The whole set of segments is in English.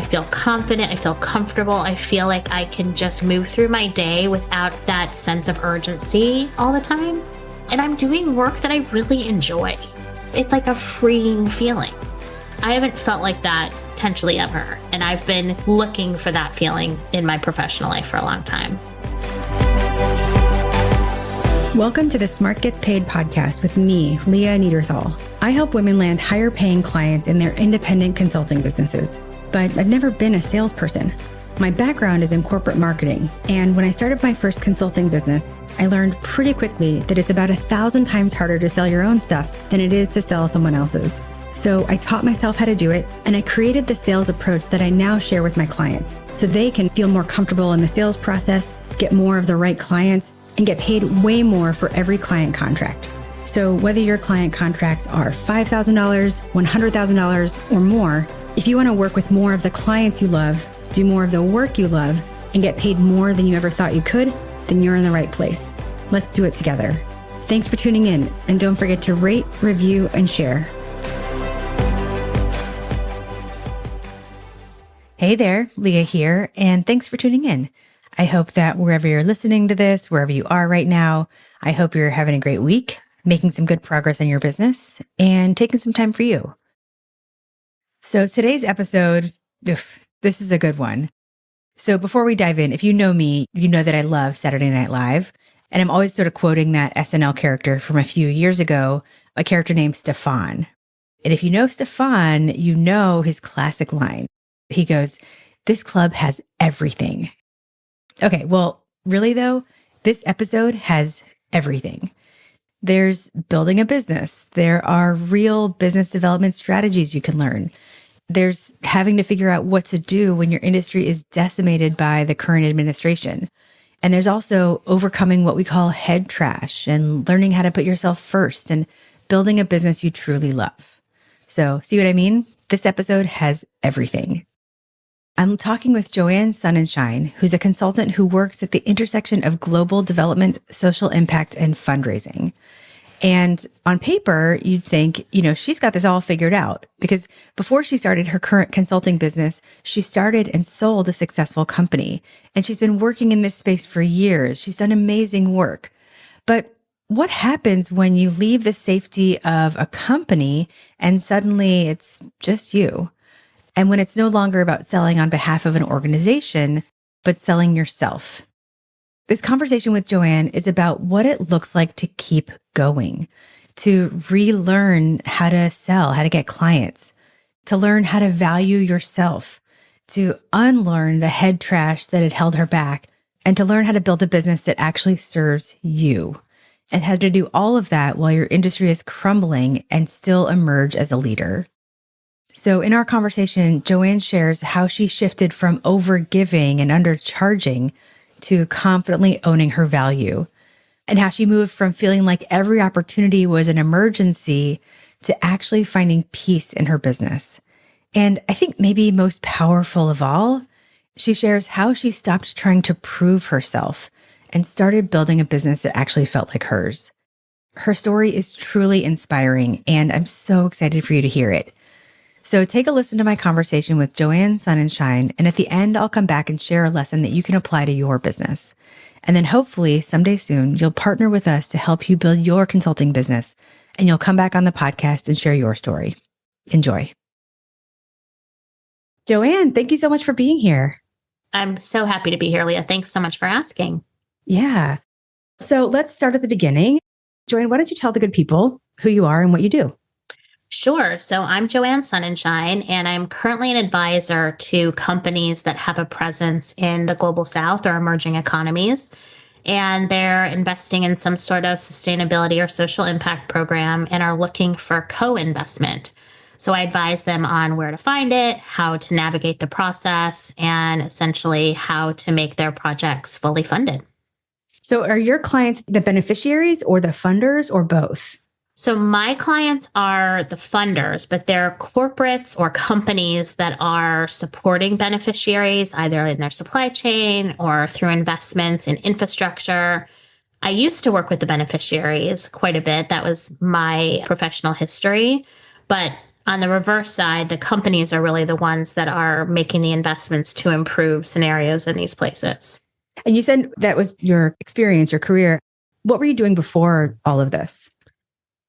feel confident. I feel comfortable. I feel like I can just move through my day without that sense of urgency all the time. And I'm doing work that I really enjoy. It's like a freeing feeling. I haven't felt like that potentially ever. And I've been looking for that feeling in my professional life for a long time. Welcome to the Smart Gets Paid podcast with me, Leah Niederthal. I help women land higher paying clients in their independent consulting businesses, but I've never been a salesperson. My background is in corporate marketing, and when I started my first consulting business, I learned pretty quickly that it's about 1,000 times harder to sell your own stuff than it is to sell someone else's. So I taught myself how to do it, and I created the sales approach that I now share with my clients so they can feel more comfortable in the sales process, get more of the right clients, and get paid way more for every client contract. So whether your client contracts are $5,000, $100,000, or more, if you want to work with more of the clients you love, do more of the work you love, and get paid more than you ever thought you could, then you're in the right place. Let's do it together. Thanks for tuning in, and don't forget to rate, review, and share. Hey there, Leah here, and thanks for tuning in. I hope that wherever you're listening to this, wherever you are right now, I hope you're having a great week, making some good progress in your business, and taking some time for you. So today's episode, this is a good one. So before we dive in, if you know me, you know that I love Saturday Night Live, and I'm always sort of quoting that SNL character from a few years ago, a character named Stefan. And if you know Stefan, you know his classic line. He goes, "This club has everything." Okay, well, really though, this episode has everything. There's building a business. There are real business development strategies you can learn. There's having to figure out what to do when your industry is decimated by the current administration. And there's also overcoming what we call head trash and learning how to put yourself first and building a business you truly love. So, see what I mean? This episode has everything. I'm talking with Joanne Sonenshine, who's a consultant who works at the intersection of global development, social impact, and fundraising. And on paper, you'd think, she's got this all figured out because before she started her current consulting business, she started and sold a successful company. And she's been working in this space for years. She's done amazing work. But what happens when you leave the safety of a company and suddenly it's just you? And when it's no longer about selling on behalf of an organization, but selling yourself. This conversation with Joanne is about what it looks like to keep going, to relearn how to sell, how to get clients, to learn how to value yourself, to unlearn the head trash that had held her back, and to learn how to build a business that actually serves you, and how to do all of that while your industry is crumbling and still emerge as a leader. So in our conversation, Joanne shares how she shifted from overgiving and undercharging to confidently owning her value, and how she moved from feeling like every opportunity was an emergency to actually finding peace in her business. And I think maybe most powerful of all, she shares how she stopped trying to prove herself and started building a business that actually felt like hers. Her story is truly inspiring, and I'm so excited for you to hear it. So take a listen to my conversation with Joanne Sonenshine, and at the end, I'll come back and share a lesson that you can apply to your business. And then hopefully someday soon, you'll partner with us to help you build your consulting business, and you'll come back on the podcast and share your story. Enjoy. Joanne, thank you so much for being here. I'm so happy to be here, Leah. Thanks so much for asking. Yeah. So let's start at the beginning. Joanne, why don't you tell the good people who you are and what you do? Sure. So I'm Joanne Sonenshine, and I'm currently an advisor to companies that have a presence in the global south or emerging economies. And they're investing in some sort of sustainability or social impact program and are looking for co-investment. So I advise them on where to find it, how to navigate the process, and essentially how to make their projects fully funded. So are your clients the beneficiaries or the funders or both? So my clients are the funders, but they're corporates or companies that are supporting beneficiaries, either in their supply chain or through investments in infrastructure. I used to work with the beneficiaries quite a bit. That was my professional history. But On the reverse side, the companies are really the ones that are making the investments to improve scenarios in these places. And you said that was your experience, your career. What were you doing before all of this?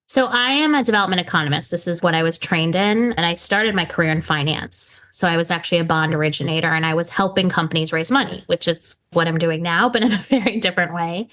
So I am a development economist. This is what I was trained in. And I started my career in finance. So I was actually a bond originator and I was helping companies raise money, which is what I'm doing now, but in a very different way.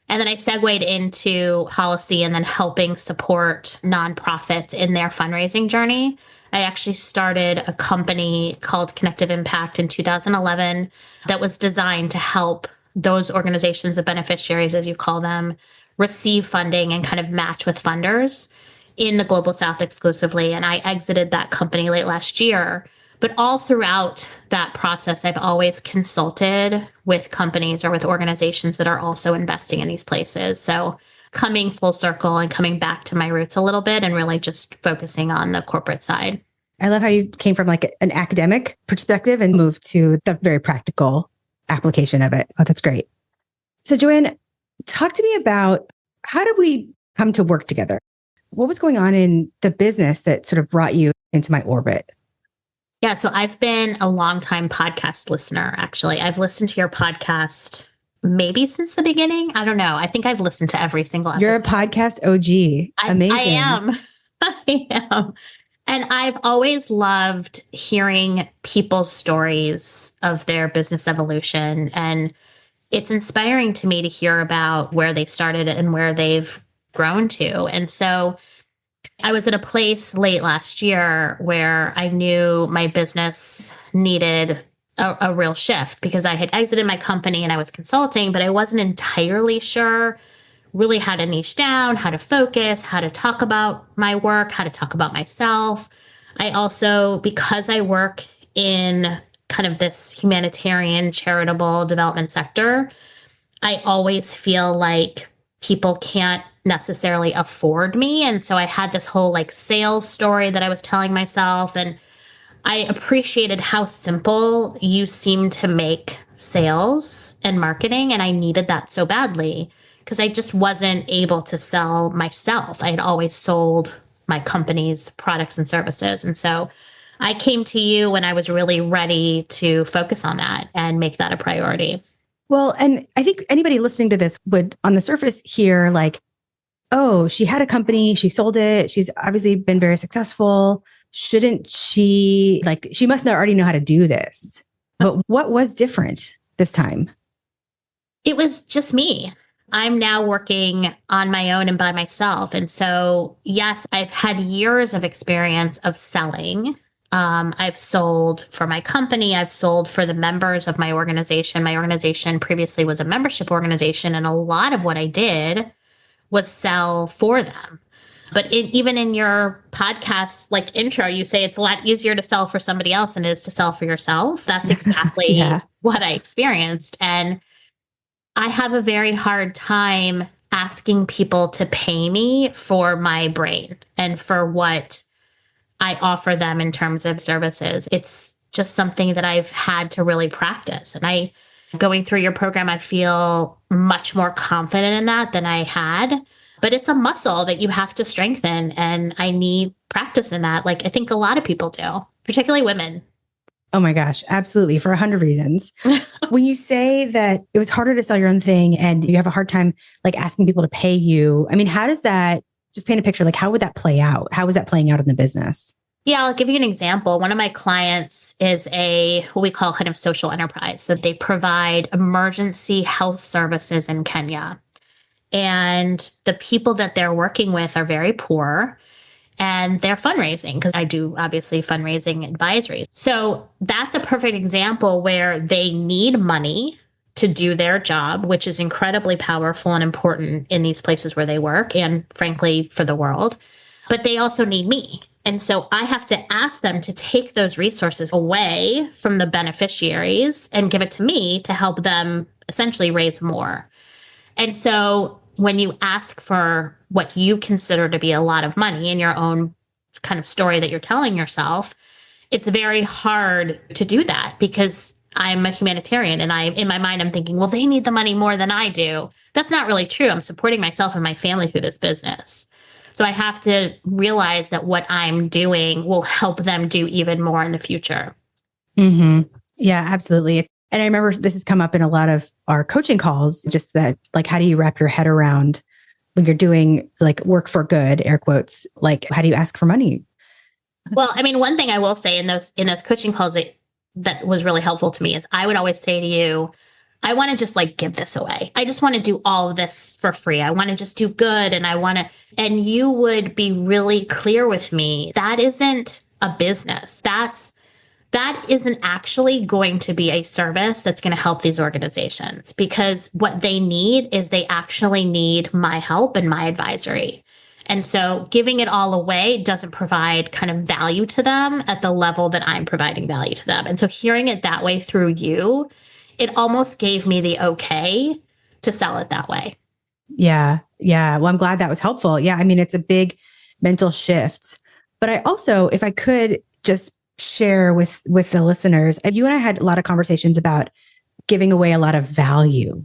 And then I segued into policy and then helping support nonprofits in their fundraising journey. I actually started a company called Connective Impact in 2011 that was designed to help those organizations, the beneficiaries, as you call them, receive funding and kind of match with funders in the Global South exclusively. And I exited that company late last year. But all throughout that process, I've always consulted with companies or with organizations that are also investing in these places. So coming full circle and coming back to my roots a little bit and really just focusing on the corporate side. I love how you came from like an academic perspective and moved to the very practical application of it. Oh, that's great. So Joanne, talk to me about how did we come to work together? What was going on in the business that sort of brought you into my orbit? Yeah, so I've been a longtime podcast listener, actually. I've listened to your podcast maybe since the beginning. I don't know. I think I've listened to every single episode. You're a podcast OG. Amazing. I am. I am. And I've always loved hearing people's stories of their business evolution. And it's inspiring to me to hear about where they started and where they've grown to. And so I was at a place late last year where I knew my business needed a real shift because I had exited my company and I was consulting, but I wasn't entirely sure really how to niche down, how to focus, how to talk about my work, how to talk about myself. I also, because I work in kind of this humanitarian, charitable development sector, I always feel like people can't necessarily afford me. And so I had this whole like sales story that I was telling myself. And I appreciated how simple you seem to make sales and marketing. And I needed that so badly because I just wasn't able to sell myself. I had always sold my company's products and services. And so I came to you when I was really ready to focus on that and make that a priority. Well, and I think anybody listening to this would, on the surface, hear like, oh, she had a company, she sold it, she's obviously been very successful. Shouldn't she, like, she must not already know how to do this. But what was different this time? It was just me. I'm now working on my own and by myself. And so, yes, I've had years of experience of selling. I've sold for my company. I've sold for the members of my organization. My organization previously was a membership organization. And a lot of what I did was sell for them. But even in your podcast, like intro, you say it's a lot easier to sell for somebody else than it is to sell for yourself. That's exactly what I experienced. And I have a very hard time asking people to pay me for my brain and for what I offer them in terms of services. It's just something that I've had to really practice. And going through your program, I feel much more confident in that than I had. But it's a muscle that you have to strengthen. And I need practice in that. Like I think a lot of people do, particularly women. Oh my gosh, absolutely. For 100 reasons. When you say that it was harder to sell your own thing and you have a hard time like asking people to pay you, I mean, how does that just paint a picture? Like, how would that play out? How was that playing out in the business? Yeah, I'll give you an example. One of my clients is what we call kind of social enterprise. So they provide emergency health services in Kenya. And the people that they're working with are very poor and they're fundraising because I do obviously fundraising advisories. So that's a perfect example where they need money to do their job, which is incredibly powerful and important in these places where they work and frankly for the world. But they also need me. And so I have to ask them to take those resources away from the beneficiaries and give it to me to help them essentially raise more. And so when you ask for what you consider to be a lot of money in your own kind of story that you're telling yourself, it's very hard to do that because I'm a humanitarian and in my mind, I'm thinking, well, they need the money more than I do. That's not really true. I'm supporting myself and my family through this business. So I have to realize that what I'm doing will help them do even more in the future. Hmm. Yeah, absolutely. And I remember this has come up in a lot of our coaching calls, just that, like, how do you wrap your head around when you're doing like work for good, air quotes, like, how do you ask for money? Well, I mean, one thing I will say in those coaching calls that was really helpful to me is I would always say to you, I want to just like give this away. I just want to do all of this for free. I want to just do good and and you would be really clear with me. That isn't a business. That isn't actually going to be a service that's going to help these organizations, because what they need is they actually need my help and my advisory. And so giving it all away doesn't provide kind of value to them at the level that I'm providing value to them. And so hearing it that way through you, it almost gave me the okay to sell it that way. Yeah. Yeah. Well, I'm glad that was helpful. Yeah. I mean, it's a big mental shift. But I also, if I could just share with the listeners, you and I had a lot of conversations about giving away a lot of value.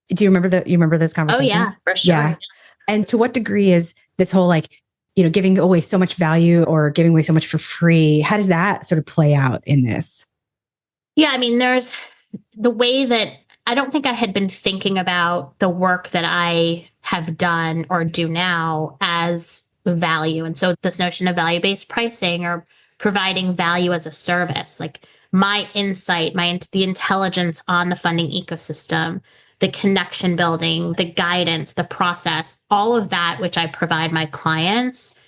Do you remember you remember those Oh, yeah, conversations? for sure. Yeah. And to what degree is this whole, like, giving away so much value or giving away so much for free? How does that sort of play out in this? Yeah, I mean, there's the way that I don't think I had been thinking about the work that I have done or do now as value. And so this notion of value-based pricing or providing value as a service, like my insight, the intelligence on the funding ecosystem, the connection building, the guidance, the process, all of that which I provide my clients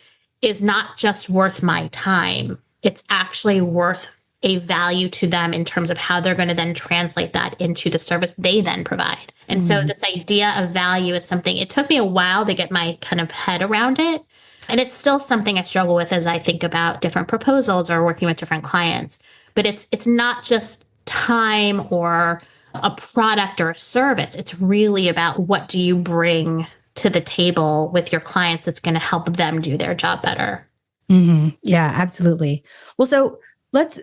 is not just worth my time. It's actually worth a value to them in terms of how they're going to then translate that into the service they then provide. And so this idea of value is something, it took me a while to get my kind of head around it. And it's still something I struggle with as I think about different proposals or working with different clients. But it's not just time or a product or a service. It's really about what do you bring to the table with your clients that's going to help them do their job better. Yeah, absolutely. Well, so let's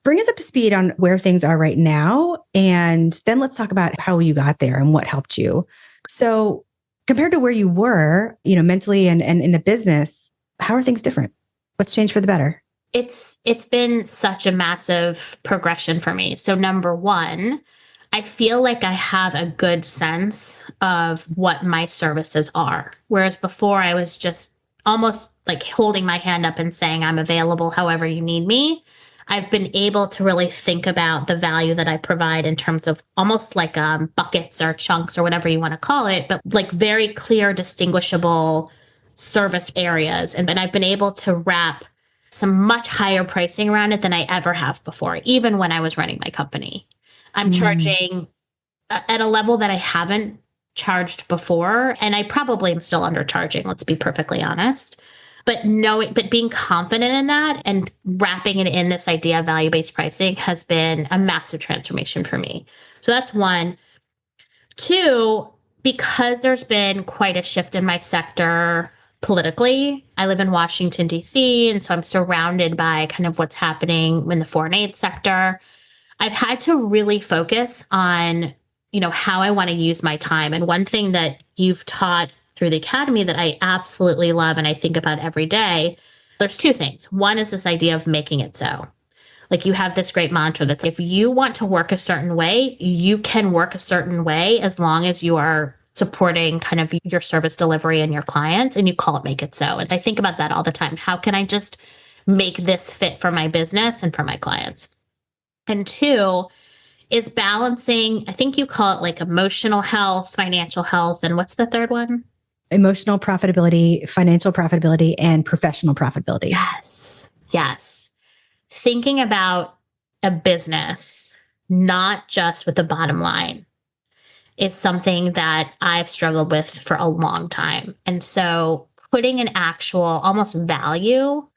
bring us up to speed on where things are right now. And then let's talk about how you got there and what helped you. So compared to where you were, mentally and in the business, how are things different? What's changed for the better? It's been such a massive progression for me. So number one, I feel like I have a good sense of what my services are. Whereas before I was just almost like holding my hand up and saying, I'm available however you need me. I've been able to really think about the value that I provide in terms of almost like buckets or chunks or whatever you want to call it, but like very clear, distinguishable service areas. And I've been able to wrap some much higher pricing around it than I ever have before, even when I was running my company. I'm charging at a level that I haven't charged before. And I probably am still undercharging, let's be perfectly honest. But being confident in that and wrapping it in this idea of value-based pricing has been a massive transformation for me. So that's one. Two, because there's been quite a shift in my sector politically. I live in Washington, D.C., and so I'm surrounded by kind of what's happening in the foreign aid sector. I've had to really focus on, how I want to use my time. And one thing that you've taught through the academy that I absolutely love and I think about every day, there's two things. One is this idea of making it so. Like you have this great mantra that's if you want to work a certain way, you can work a certain way as long as you are supporting kind of your service delivery and your clients and you call it make it so. And I think about that all the time. How can I just make this fit for my business and for my clients? And two is balancing, I think you call it like emotional health, financial health, and what's the third one? Emotional profitability, financial profitability, and professional profitability. Yes. Yes. Thinking about a business, not just with the bottom line, is something that I've struggled with for a long time. And so putting an actual almost value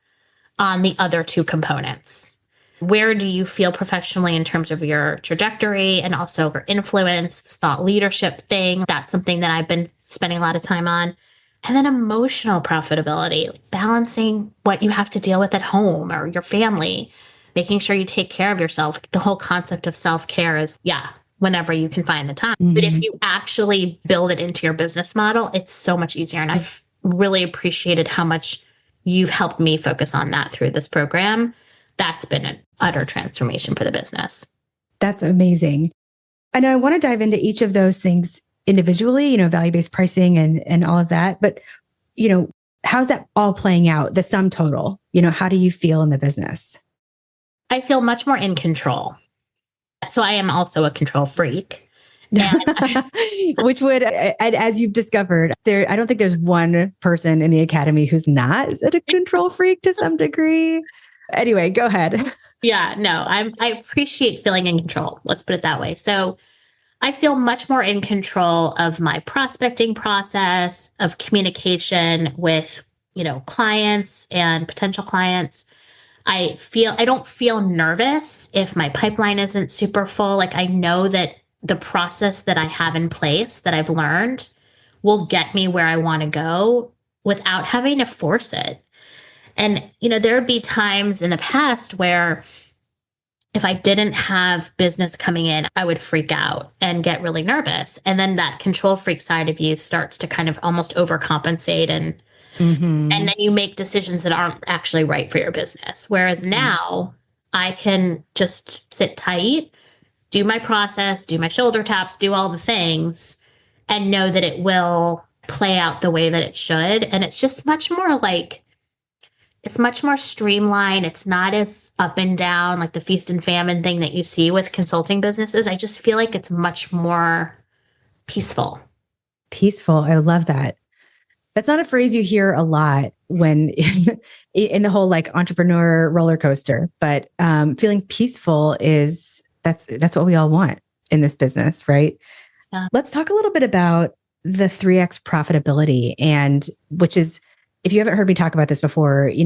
on the other two components. Where do you feel professionally in terms of your trajectory and also your influence, thought leadership thing? That's something that I've been spending a lot of time on. And then emotional profitability, balancing what you have to deal with at home or your family, making sure you take care of yourself. The whole concept of self-care is, whenever you can find the time. But if you actually build it into your business model, it's so much easier. And I've really appreciated how much you've helped me focus on that through this program. That's been an utter transformation for the business. That's amazing. And I want to dive into each of those things individually, value-based pricing and all of that. But, how's that all playing out, the sum total? How do you feel in the business? I feel much more in control. So I am also a control freak. And Which would, as you've discovered, I don't think there's one person in the academy who's not a control freak to some degree. Anyway, go ahead. Yeah, no, I appreciate feeling in control. Let's put it that way. So I feel much more in control of my prospecting process, of communication with, clients and potential clients. I don't feel nervous if my pipeline isn't super full. Like I know that the process that I have in place that I've learned will get me where I want to go without having to force it. And, there would be times in the past where if I didn't have business coming in, I would freak out and get really nervous. And then that control freak side of you starts to kind of almost overcompensate and then you make decisions that aren't actually right for your business. Whereas now I can just sit tight, do my process, do my shoulder taps, do all the things, and know that it will play out the way that it should. And it's just it's much more streamlined. It's not as up and down like the feast and famine thing that you see with consulting businesses. I just feel like it's much more peaceful. Peaceful. I love that. That's not a phrase you hear a lot when in the whole like entrepreneur roller coaster, but feeling peaceful that's what we all want in this business, right? Yeah. Let's talk a little bit about the 3x profitability, and which is, if you haven't heard me talk about this before, you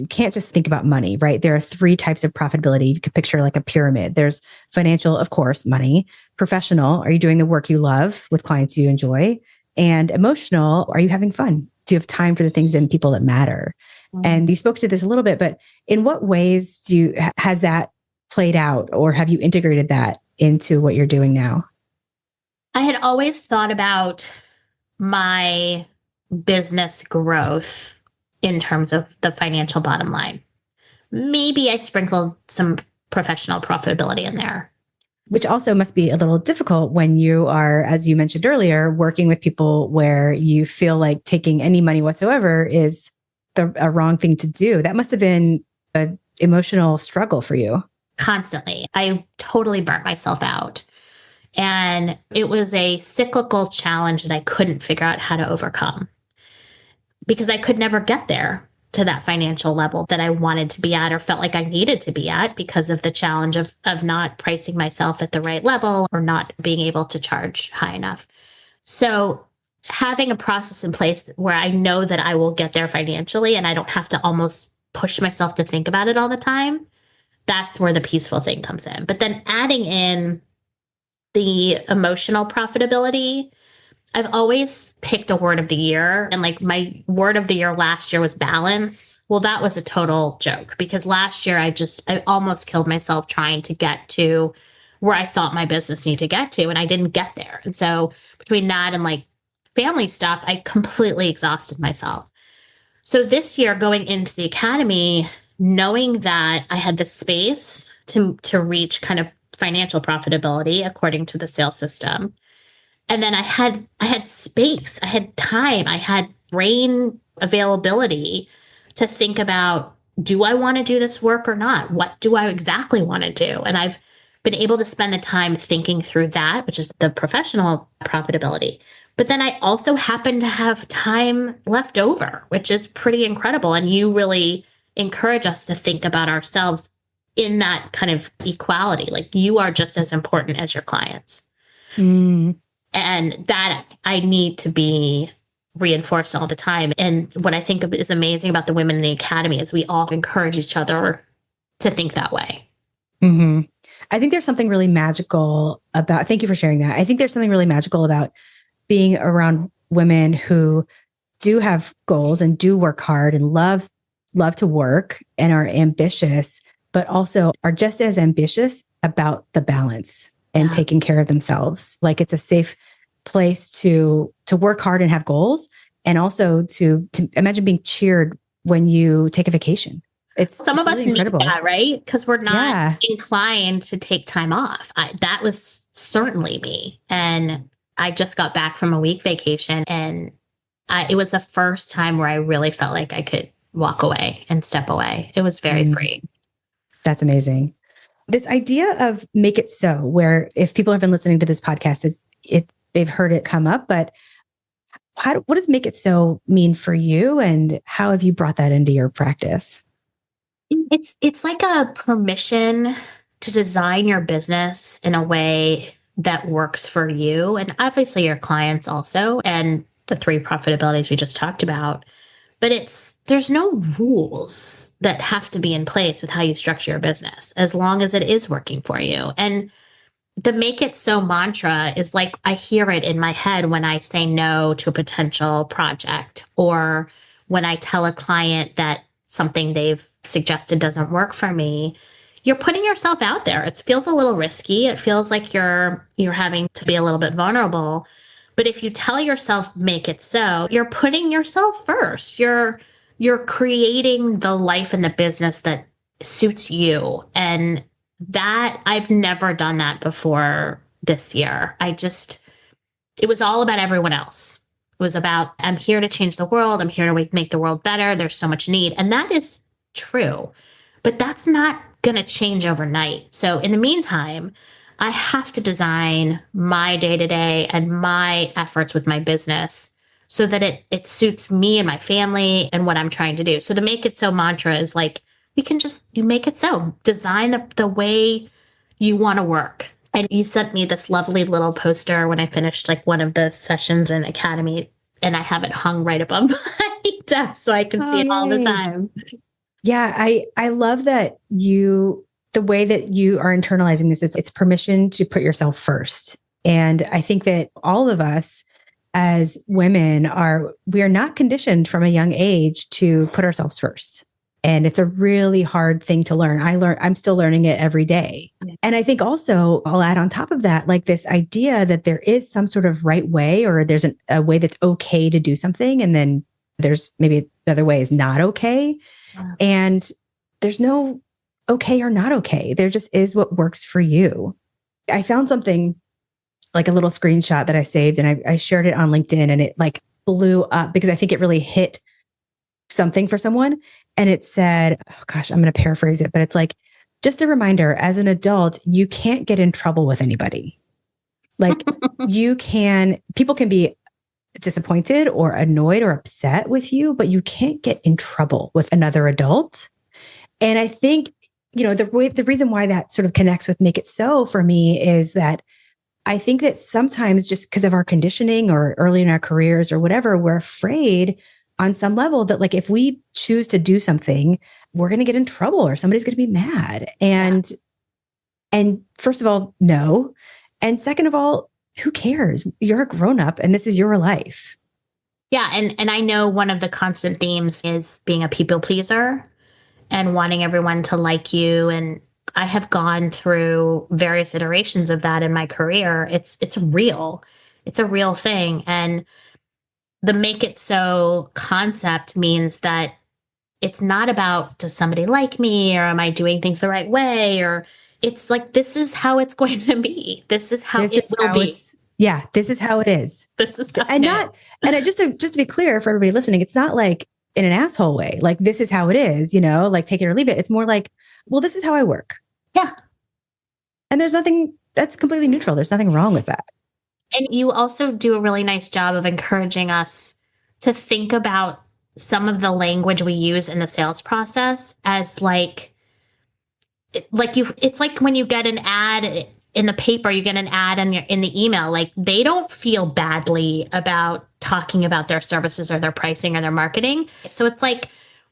can't just think about money, right? There are 3 types of profitability. You could picture like a pyramid. There's financial, of course, money. Professional, are you doing the work you love with clients you enjoy? And emotional, are you having fun? Do you have time for the things and people that matter? And you spoke to this a little bit, but in what ways has that played out, or have you integrated that into what you're doing now? I had always thought about my business growth in terms of the financial bottom line. Maybe I sprinkled some professional profitability in there. Which also must be a little difficult when you are, as you mentioned earlier, working with people where you feel like taking any money whatsoever is a wrong thing to do. That must have been an emotional struggle for you. Constantly. I totally burnt myself out. And it was a cyclical challenge that I couldn't figure out how to overcome because I could never get there to that financial level that I wanted to be at or felt like I needed to be at because of the challenge of not pricing myself at the right level or not being able to charge high enough. So having a process in place where I know that I will get there financially and I don't have to almost push myself to think about it all the time, that's where the peaceful thing comes in. But then adding in the emotional profitability, I've always picked a word of the year. And like my word of the year last year was balance. Well, that was a total joke because last year I almost killed myself trying to get to where I thought my business needed to get to. And I didn't get there. And so between that and like family stuff, I completely exhausted myself. So this year going into the academy, knowing that I had the space to reach kind of financial profitability according to the sales system. And then I had space, I had time, I had brain availability to think about, do I want to do this work or not? What do I exactly want to do? And I've been able to spend the time thinking through that, which is the professional profitability. But then I also happen to have time left over, which is pretty incredible. And you really encourage us to think about ourselves in that kind of equality. Like you are just as important as your clients. And that I need to be reinforced all the time. And what I think is amazing about the women in the academy is we all encourage each other to think that way. I think there's something really magical about, thank you for sharing that. I think there's something really magical about being around women who do have goals and do work hard and love to work and are ambitious, but also are just as ambitious about the balance and taking care of themselves. Like it's a safe place to work hard and have goals And also to imagine being cheered when you take a vacation. Some of really us incredible. need that, right? Because we're not Yeah. inclined to take time off. That was certainly me. And I just got back from a week vacation, and it was the first time where I really felt like I could walk away and step away. It was very free. That's amazing. This idea of make it so, where if people have been listening to this podcast, they've heard it come up, but what does make it so mean for you, and how have you brought that into your practice? It's like a permission to design your business in a way that works for you and obviously your clients also, and the three profitabilities we just talked about. But there's no rules that have to be in place with how you structure your business as long as it is working for you. And the make it so mantra is like, I hear it in my head when I say no to a potential project, or when I tell a client that something they've suggested doesn't work for me. You're putting yourself out there. It feels a little risky. It feels like you're having to be a little bit vulnerable. But if you tell yourself make it so, you're putting yourself first. You're creating the life and the business that suits you. And that I've never done that before this year. It was all about everyone else. It was about, I'm here to change the world. I'm here to make the world better. There's so much need. And that is true, but that's not going to change overnight. So in the meantime, I have to design my day to day and my efforts with my business so that it suits me and my family and what I'm trying to do. So the make it so mantra is like, you make it so. Design the way you want to work. And you sent me this lovely little poster when I finished like one of the sessions in Academy, and I have it hung right above my desk so I can see it all the time. Yeah, I love that the way that you are internalizing this is it's permission to put yourself first. And I think that all of us as women we are not conditioned from a young age to put ourselves first. And it's a really hard thing to learn. I'm still learning it every day. And I think also I'll add on top of that, like this idea that there is some sort of right way, or there's a way that's okay to do something. And then there's maybe another way is not okay. Yeah. And there's no okay or not okay. There just is what works for you. I found something like a little screenshot that I saved, and I shared it on LinkedIn, and it like blew up because I think it really hit something for someone. And it said, oh gosh, I'm going to paraphrase it, but it's like, just a reminder, as an adult, you can't get in trouble with anybody. Like people can be disappointed or annoyed or upset with you, but you can't get in trouble with another adult. And I think, the reason why that sort of connects with make it so for me is that I think that sometimes just because of our conditioning or early in our careers or whatever, we're afraid on some level that like, if we choose to do something, we're going to get in trouble or somebody's going to be mad. And first of all, no. And second of all, who cares? You're a grown up and this is your life. Yeah. And I know one of the constant themes is being a people pleaser and wanting everyone to like you. And I have gone through various iterations of that in my career. It's real. It's a real thing. And the make it so concept means that it's not about, does somebody like me, or am I doing things the right way? Or it's like, this is how it's going to be. This is how it will be. Yeah, this is how it is. This is how just to be clear for everybody listening, it's not like in an asshole way, like this is how it is, like take it or leave it. It's more like, well, this is how I work. Yeah. And there's nothing that's completely neutral. There's nothing wrong with that. And you also do a really nice job of encouraging us to think about some of the language we use in the sales process as it's like when you get an ad in the paper, you get an ad in the email, like they don't feel badly about talking about their services or their pricing or their marketing. So it's like,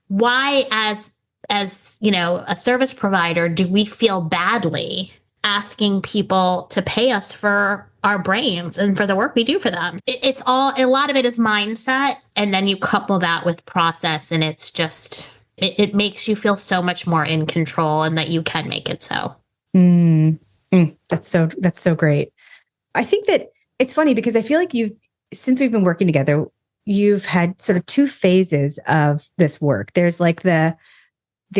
why as a service provider, do we feel badly asking people to pay us for our brains and for the work we do for them? It's all, a lot of it is mindset. And then you couple that with process, and it's just, it makes you feel so much more in control and that you can make it so. That's so great. I think that it's funny because I feel like since we've been working together, you've had sort of two phases of this work. There's like the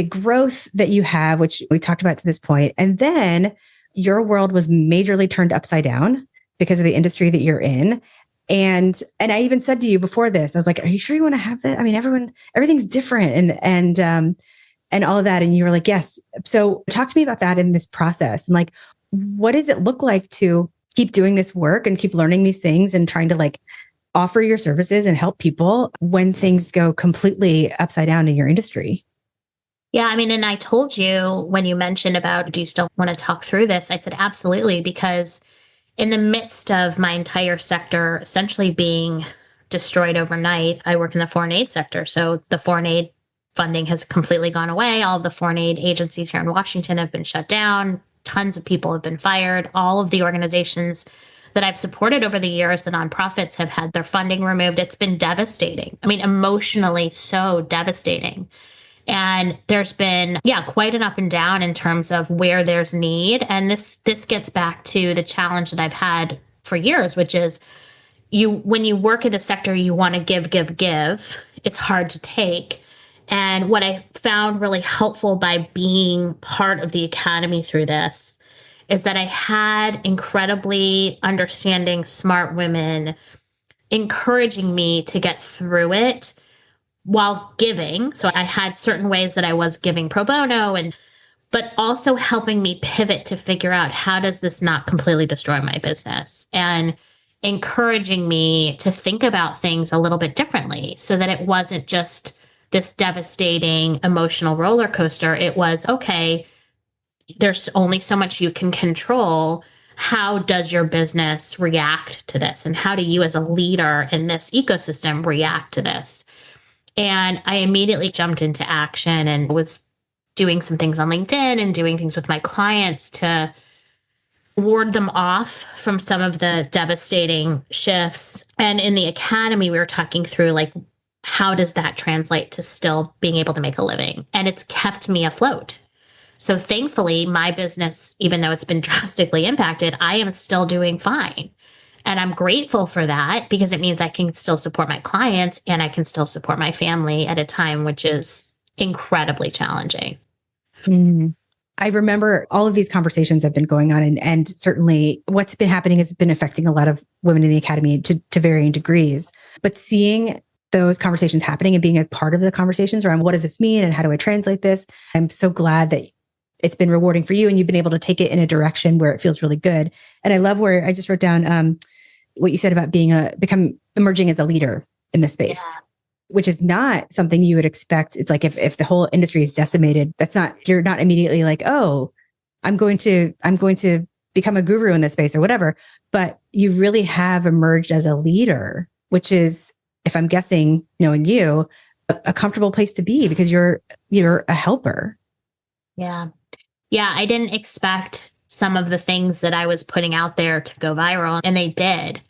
growth that you have, which we talked about to this point, and then your world was majorly turned upside down because of the industry that you're in. And I even said to you before this, I was like, "Are you sure you want to have that? I mean, everything's different, and all of that." And you were like, "Yes." So talk to me about that in this process, and like, what does it look like to keep doing this work and keep learning these things and trying to like offer your services and help people when things go completely upside down in your industry? Yeah, I mean, and I told you when you mentioned about, do you still want to talk through this? I said, absolutely, because in the midst of my entire sector essentially being destroyed overnight, I work in the foreign aid sector. So the foreign aid funding has completely gone away. All of the foreign aid agencies here in Washington have been shut down. Tons of people have been fired. All of the organizations that I've supported over the years, the nonprofits, have had their funding removed. It's been devastating. I mean, emotionally so devastating. And there's been, yeah, quite an up and down in terms of where there's need. And this gets back to the challenge that I've had for years, which is when you work in the sector, you want to give, give, give. It's hard to take. And what I found really helpful by being part of the academy through this is that I had incredibly understanding, smart women encouraging me to get through it while giving. So I had certain ways that I was giving pro bono, but also helping me pivot to figure out, how does this not completely destroy my business, and encouraging me to think about things a little bit differently so that it wasn't just this devastating emotional roller coaster. It was, okay, there's only so much you can control. How does your business react to this? And how do you as a leader in this ecosystem react to this? And I immediately jumped into action and was doing some things on LinkedIn and doing things with my clients to ward them off from some of the devastating shifts. And in the academy, we were talking through, like, how does that translate to still being able to make a living? And it's kept me afloat. So thankfully, my business, even though it's been drastically impacted, I am still doing fine. And I'm grateful for that, because it means I can still support my clients and I can still support my family at a time which is incredibly challenging. Mhm. I remember all of these conversations have been going on, and certainly what's been happening has been affecting a lot of women in the academy to varying degrees. But seeing those conversations happening and being a part of the conversations around what does this mean and how do I translate this, I'm so glad that it's been rewarding for you and you've been able to take it in a direction where it feels really good. And I love where I just wrote down what you said about become emerging as a leader in this space. Yeah. Which is not something you would expect. It's like if the whole industry is decimated, you're not immediately like, oh, I'm going to become a guru in this space or whatever. But you really have emerged as a leader, which is, if I'm guessing, knowing you, a comfortable place to be, because you're a helper. Yeah. Yeah. I didn't expect some of the things that I was putting out there to go viral, and they did.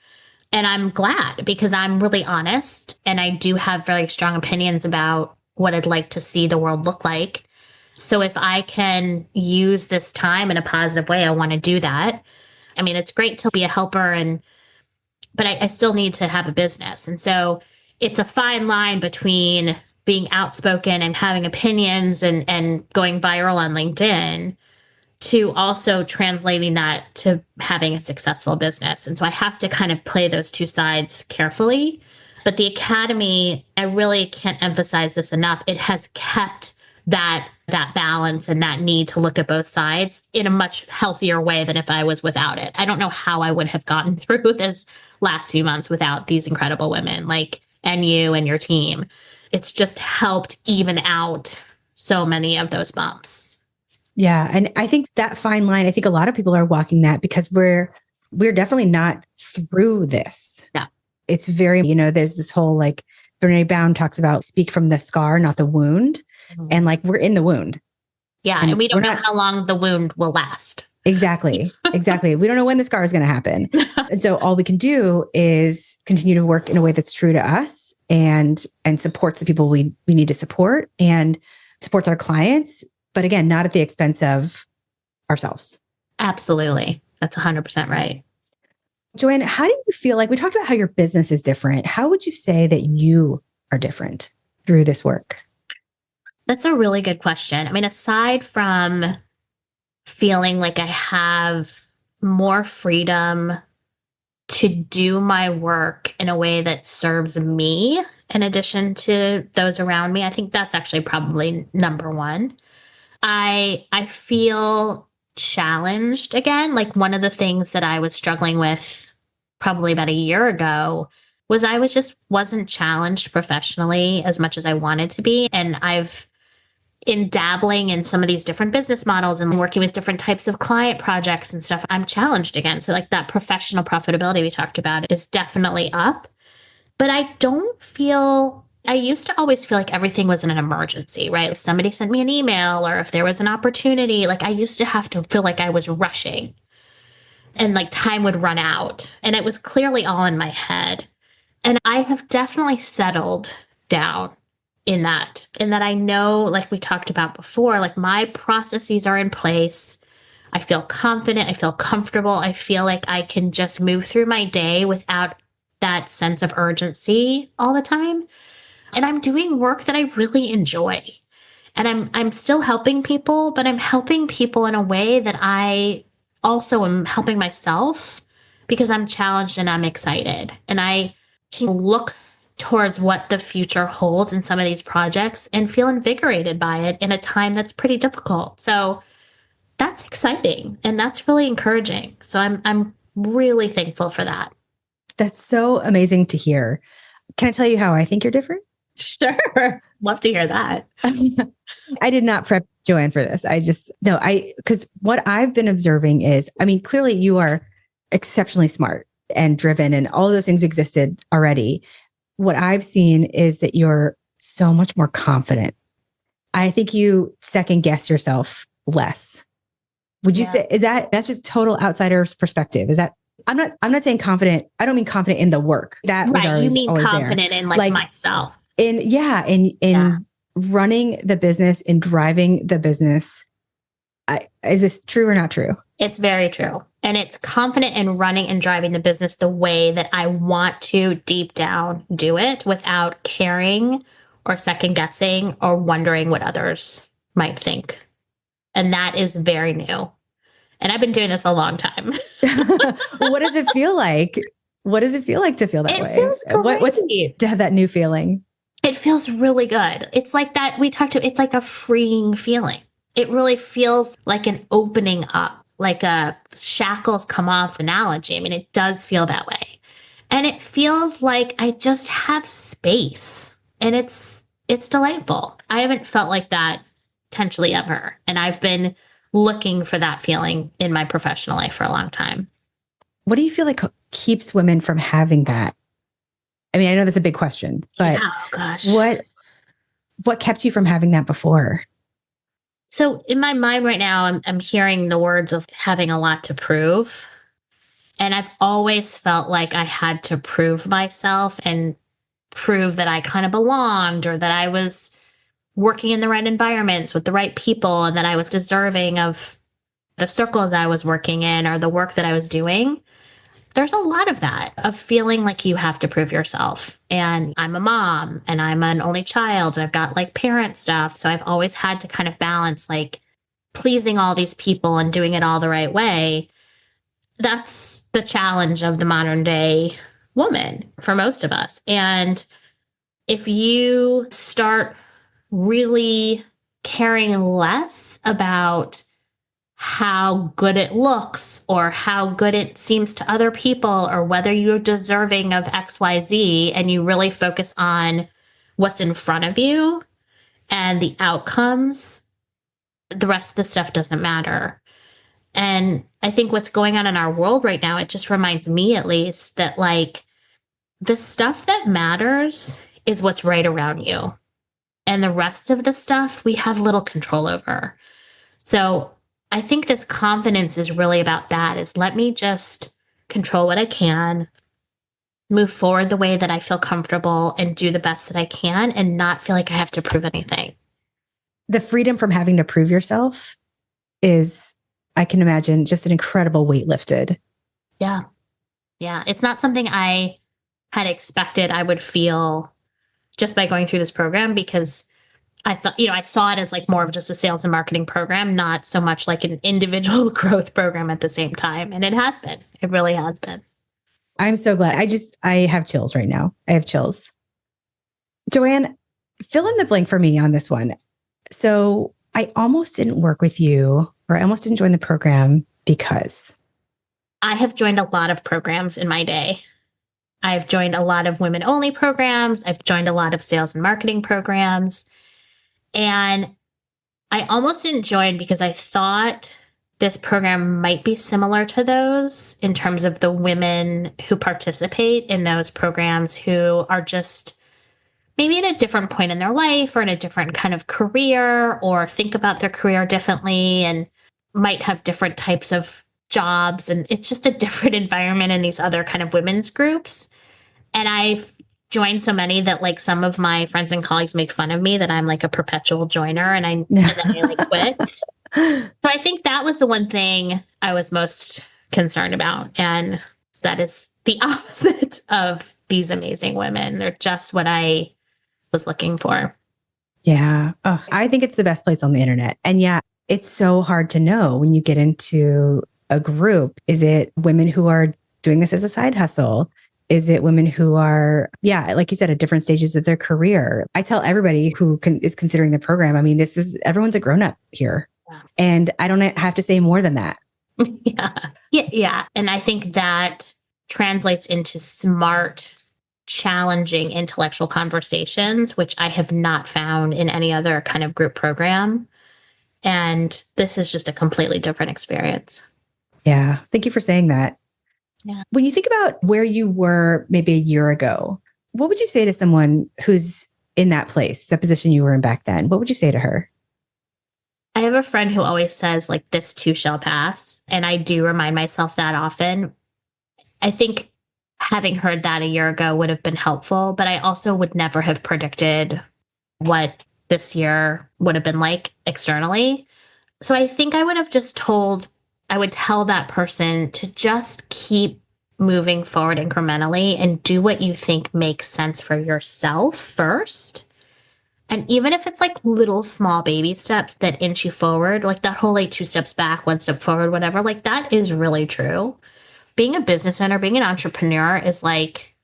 And I'm glad, because I'm really honest and I do have very strong opinions about what I'd like to see the world look like. So if I can use this time in a positive way, I want to do that. I mean, it's great to be a helper, but I still need to have a business. And so it's a fine line between being outspoken and having opinions and going viral on LinkedIn, to also translating that to having a successful business. And so I have to kind of play those two sides carefully. But the academy, I really can't emphasize this enough. It has kept that balance and that need to look at both sides in a much healthier way than if I was without it. I don't know how I would have gotten through this last few months without these incredible women, and you and your team. It's just helped even out so many of those bumps. Yeah. And I think that fine line, I think a lot of people are walking that, because we're definitely not through this. Yeah. It's very, there's this whole, like, Brene Brown talks about speak from the scar, not the wound. Mm-hmm. And like, we're in the wound. Yeah. And we don't know how long the wound will last. Exactly. Exactly. We don't know when the scar is going to happen. And so all we can do is continue to work in a way that's true to us and supports the people we need to support and supports our clients. But again, not at the expense of ourselves. Absolutely. That's 100% right. Joanne, how do you feel like we talked about how your business is different? How would you say that you are different through this work? That's a really good question. I mean, aside from feeling like I have more freedom to do my work in a way that serves me in addition to those around me, I think that's actually probably number one. I feel challenged again. Like one of the things that I was struggling with probably about a year ago was I was just wasn't challenged professionally as much as I wanted to be. And I've in dabbling in some of these different business models and working with different types of client projects and stuff, I'm challenged again. So like that professional profitability we talked about is definitely up. But I don't feel, I used to always feel like everything was an emergency, right? If somebody sent me an email or if there was an opportunity, like I used to have to feel like I was rushing and like time would run out. And it was clearly all in my head. And I have definitely settled down in that I know, like we talked about before, like my processes are in place. I feel confident. I feel comfortable. I feel like I can just move through my day without that sense of urgency all the time. And I'm doing work that I really enjoy. And I'm still helping people, but I'm helping people in a way that I also am helping myself because I'm challenged and I'm excited. And I can look towards what the future holds in some of these projects and feel invigorated by it in a time that's pretty difficult. So that's exciting and that's really encouraging. So I'm really thankful for that. That's so amazing to hear. Can I tell you how I think you're different? Sure. Love to hear that. I did not prep Joanne for this. Because what I've been observing is, I mean, clearly you are exceptionally smart and driven, and all of those things existed already. What I've seen is that you're so much more confident. I think you second guess yourself less. Would you say, that's just total outsider's perspective? Is that, I'm not saying confident. I don't mean confident in the work. That was Right. You mean always confident there. in like myself. In running the business, in driving the business. Is this true or not true? It's very true. And it's confident in running and driving the business the way that I want to deep down do it without caring or second guessing or wondering what others might think. And that is very new. And I've been doing this a long time. What does it feel like? What does it feel like to feel that way? It feels great. What's to have that new feeling? It feels really good. It's like that we talked to, it's like a freeing feeling. It really feels like an opening up, like a shackles come off analogy. I mean, it does feel that way. And it feels like I just have space and it's delightful. I haven't felt like that potentially ever. And I've been looking for that feeling in my professional life for a long time. What do you feel like keeps women from having that? I mean, I know that's a big question, but what kept you from having that before? So in my mind right now, I'm hearing the words of having a lot to prove. And I've always felt like I had to prove myself and prove that I kind of belonged or that I was working in the right environments with the right people and that I was deserving of the circles I was working in or the work that I was doing. There's a lot of that, of feeling like you have to prove yourself. And I'm a mom and I'm an only child. I've got like parent stuff. So I've always had to kind of balance like pleasing all these people and doing it all the right way. That's the challenge of the modern day woman for most of us. And if you start really caring less about how good it looks or how good it seems to other people or whether you're deserving of XYZ and you really focus on what's in front of you and the outcomes, the rest of the stuff doesn't matter. And I think what's going on in our world right now, it just reminds me at least that like the stuff that matters is what's right around you. And the rest of the stuff we have little control over. So I think this confidence is really about that is let me just control what I can, move forward the way that I feel comfortable and do the best that I can and not feel like I have to prove anything. The freedom from having to prove yourself is, I can imagine, just an incredible weight lifted. Yeah. Yeah. It's not something I had expected I would feel just by going through this program because I thought, I saw it as like more of just a sales and marketing program, not so much like an individual growth program at the same time. And it has been. It really has been. I'm so glad. I have chills right now. I have chills. Joanne, fill in the blank for me on this one. So I almost didn't work with you, or I almost didn't join the program because I have joined a lot of programs in my day. I've joined a lot of women only programs. I've joined a lot of sales and marketing programs. And I almost didn't join because I thought this program might be similar to those in terms of the women who participate in those programs who are just maybe at a different point in their life or in a different kind of career or think about their career differently and might have different types of jobs. And it's just a different environment in these other kind of women's groups. And I've joined so many that like some of my friends and colleagues make fun of me that I'm like a perpetual joiner and then I like quit. So I think that was the one thing I was most concerned about. And that is the opposite of these amazing women. They're just what I was looking for. Yeah. Oh, I think it's the best place on the internet. And yeah, it's so hard to know when you get into a group. Is it women who are doing this as a side hustle? Is it women who are, like you said, at different stages of their career? I tell everybody who is considering the program, I mean, everyone's a grown-up here. Yeah. And I don't have to say more than that. Yeah. And I think that translates into smart, challenging intellectual conversations, which I have not found in any other kind of group program. And this is just a completely different experience. Yeah. Thank you for saying that. Yeah. When you think about where you were maybe a year ago, what would you say to someone who's in that place, that position you were in back then? What would you say to her? I have a friend who always says, like, this too shall pass. And I do remind myself that often. I think having heard that a year ago would have been helpful, but I also would never have predicted what this year would have been like externally. So I think I would tell that person to just keep moving forward incrementally and do what you think makes sense for yourself first. And even if it's like little small baby steps that inch you forward, like that whole like 2 steps back, 1 step forward, whatever, like that is really true. Being a business owner, being an entrepreneur is like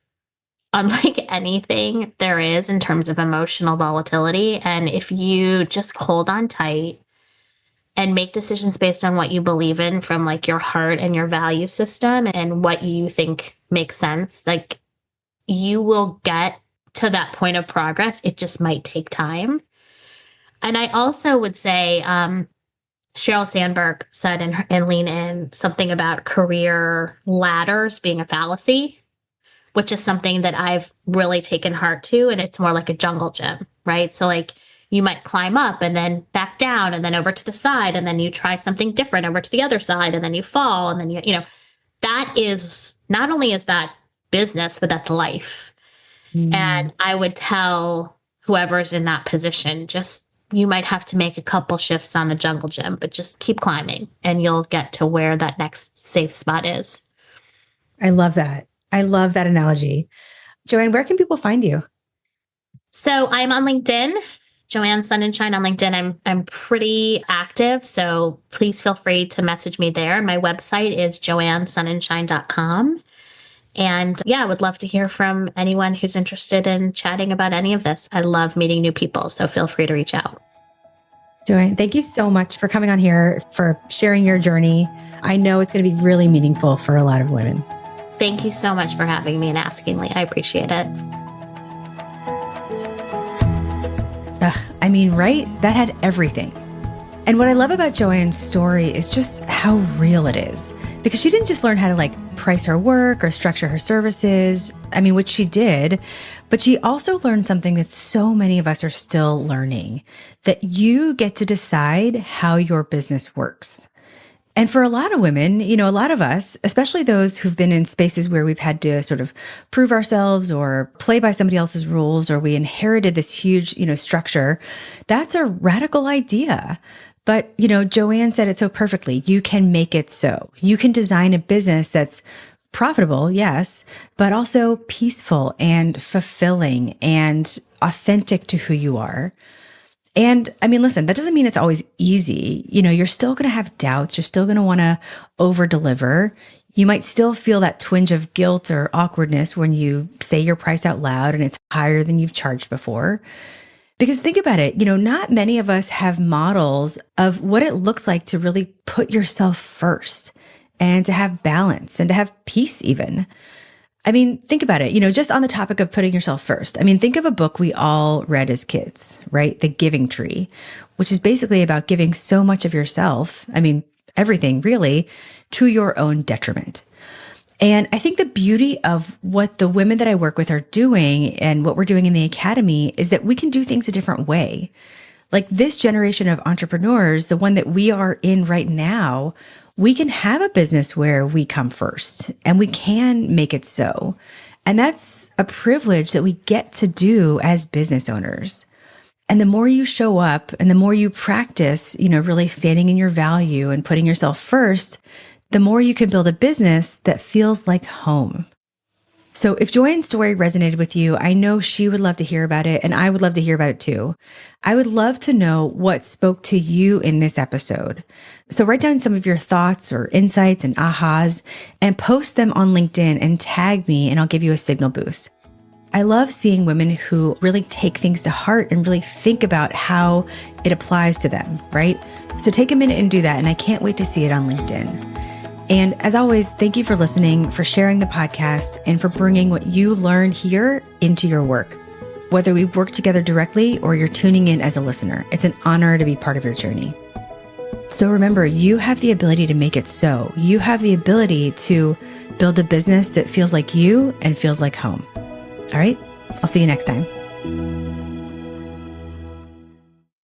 unlike anything there is in terms of emotional volatility. And if you just hold on tight and make decisions based on what you believe in from like your heart and your value system and what you think makes sense, like you will get to that point of progress. It just might take time. And I also would say, Sheryl Sandberg said in Lean In something about career ladders being a fallacy, which is something that I've really taken heart to. And it's more like a jungle gym, right? So like you might climb up and then back down and then over to the side. And then you try something different over to the other side and then you fall. And then, that is not only is that business, but that's life. And I would tell whoever's in that position, you might have to make a couple shifts on the jungle gym, but just keep climbing and you'll get to where that next safe spot is. I love that. I love that analogy. Joanne, where can people find you? So I'm on LinkedIn, Joanne Sonenshine on LinkedIn. I'm pretty active, so please feel free to message me there. My website is joannesonenshine.com. And I would love to hear from anyone who's interested in chatting about any of this. I love meeting new people, so feel free to reach out. Joanne, thank you so much for coming on here, for sharing your journey. I know it's going to be really meaningful for a lot of women. Thank you so much for having me and asking me. I appreciate it. Right? That had everything. And what I love about Joanne's story is just how real it is, because she didn't just learn how to price her work or structure her services. Which she did, but she also learned something that so many of us are still learning, that you get to decide how your business works. And for a lot of women, a lot of us, especially those who've been in spaces where we've had to sort of prove ourselves or play by somebody else's rules, or we inherited this huge, structure, that's a radical idea. But, Joanne said it so perfectly. You can make it so. You can design a business that's profitable, yes, but also peaceful and fulfilling and authentic to who you are. And I mean, listen, that doesn't mean it's always easy. You're still going to have doubts. You're still going to want to over deliver. You might still feel that twinge of guilt or awkwardness when you say your price out loud and it's higher than you've charged before. Because think about it, not many of us have models of what it looks like to really put yourself first and to have balance and to have peace even. I mean, think about it, just on the topic of putting yourself first. I mean, think of a book we all read as kids, right? The Giving Tree, which is basically about giving so much of yourself, I mean, everything really, to your own detriment. And I think the beauty of what the women that I work with are doing and what we're doing in the academy is that we can do things a different way. Like this generation of entrepreneurs, the one that we are in right now, we can have a business where we come first and we can make it so. And that's a privilege that we get to do as business owners. And the more you show up and the more you practice, really standing in your value and putting yourself first, the more you can build a business that feels like home. So if Joanne's story resonated with you, I know she would love to hear about it, and I would love to hear about it too. I would love to know what spoke to you in this episode. So write down some of your thoughts or insights and ahas and post them on LinkedIn and tag me, and I'll give you a signal boost. I love seeing women who really take things to heart and really think about how it applies to them, right? So take a minute and do that, and I can't wait to see it on LinkedIn. And as always, thank you for listening, for sharing the podcast, and for bringing what you learned here into your work. Whether we work together directly or you're tuning in as a listener, it's an honor to be part of your journey. So remember, you have the ability to make it so. You have the ability to build a business that feels like you and feels like home. All right, I'll see you next time.